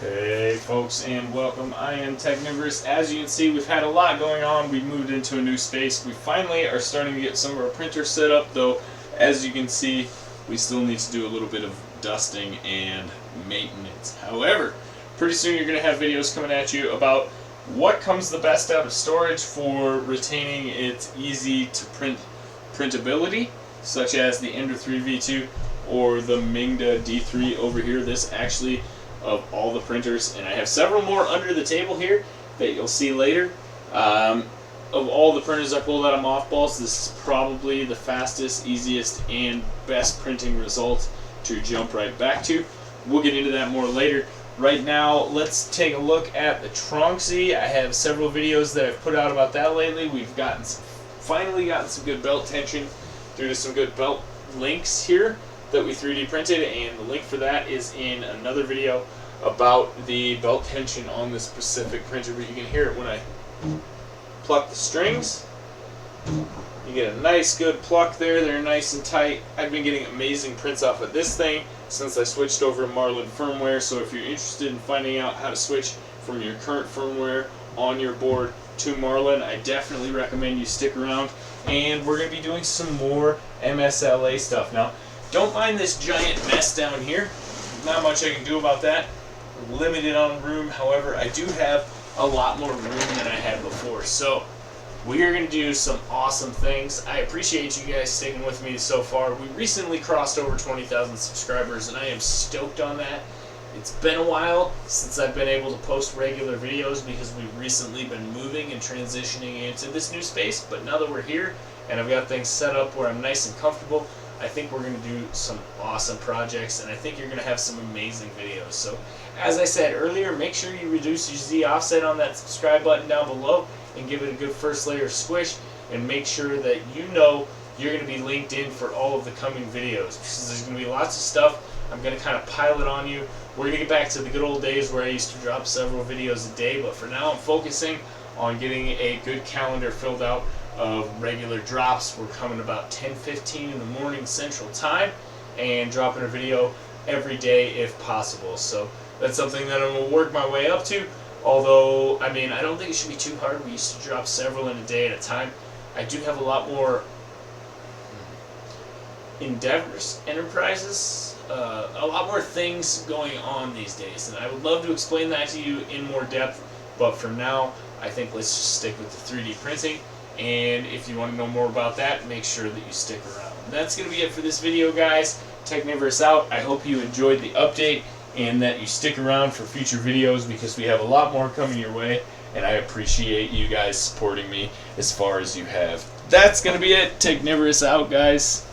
Hey folks, and welcome. I am Technivorous. As you can see, we've had a lot going on. We moved into a new space. We finally are starting to get some of our printers set up, though as you can see, we still need to do a little bit of dusting and maintenance. However, pretty soon you're going to have videos coming at you about what comes the best out of storage for retaining its easy to print printability, such as the Ender 3 V2 or the Mingda D3 over here. This actually, of all the printers, and I have several more under the table here that you'll see later. Of all the printers I pulled out of mothballs, this is probably the fastest, easiest, and best printing result to jump right back to. We'll get into that more later. Right now, let's take a look at the Tronxy. I have several videos that I've put out about that lately. We've finally gotten some good belt tension due to some good belt links here that we 3D printed, and the link for that is in another video about the belt tension on this specific printer. But you can hear it when I pluck the strings. You get a nice good pluck there. They're nice and tight. I've been getting amazing prints off of this thing since I switched over to Marlin firmware. So if you're interested in finding out how to switch from your current firmware on your board to Marlin, I definitely recommend you stick around. And we're going to be doing some more MSLA stuff. Now, don't mind this giant mess down here. Not much I can do about that. We're limited on room. However, I do have a lot more room than I had before. So we are going to do some awesome things. I appreciate you guys sticking with me so far. We recently crossed over 20,000 subscribers, and I am stoked on that. It's been a while since I've been able to post regular videos because we've recently been moving and transitioning into this new space. But now that we're here and I've got things set up where I'm nice and comfortable, I think we're going to do some awesome projects, and I think you're going to have some amazing videos. So, as I said earlier, make sure you reduce your Z offset on that subscribe button down below and give it a good first layer squish, and make sure that you know you're going to be linked in for all of the coming videos, because there's going to be lots of stuff. I'm going to kind of pile it on you. We're going to get back to the good old days where I used to drop several videos a day, but for now I'm focusing on getting a good calendar filled out of regular drops. We're coming about 10:15 in the morning Central Time and dropping a video every day if possible. So that's something that I'm going to work my way up to. Although, I mean, I don't think it should be too hard. We used to drop several in a day at a time. I do have a lot more endeavors, enterprises, a lot more things going on these days. And I would love to explain that to you in more depth. But for now, I think let's just stick with the 3D printing. And if you want to know more about that, make sure that you stick around. That's going to be it for this video, guys. Technivorous out. I hope you enjoyed the update and that you stick around for future videos, because we have a lot more coming your way, and I appreciate you guys supporting me as far as you have. That's going to be it. Technivorous out, guys.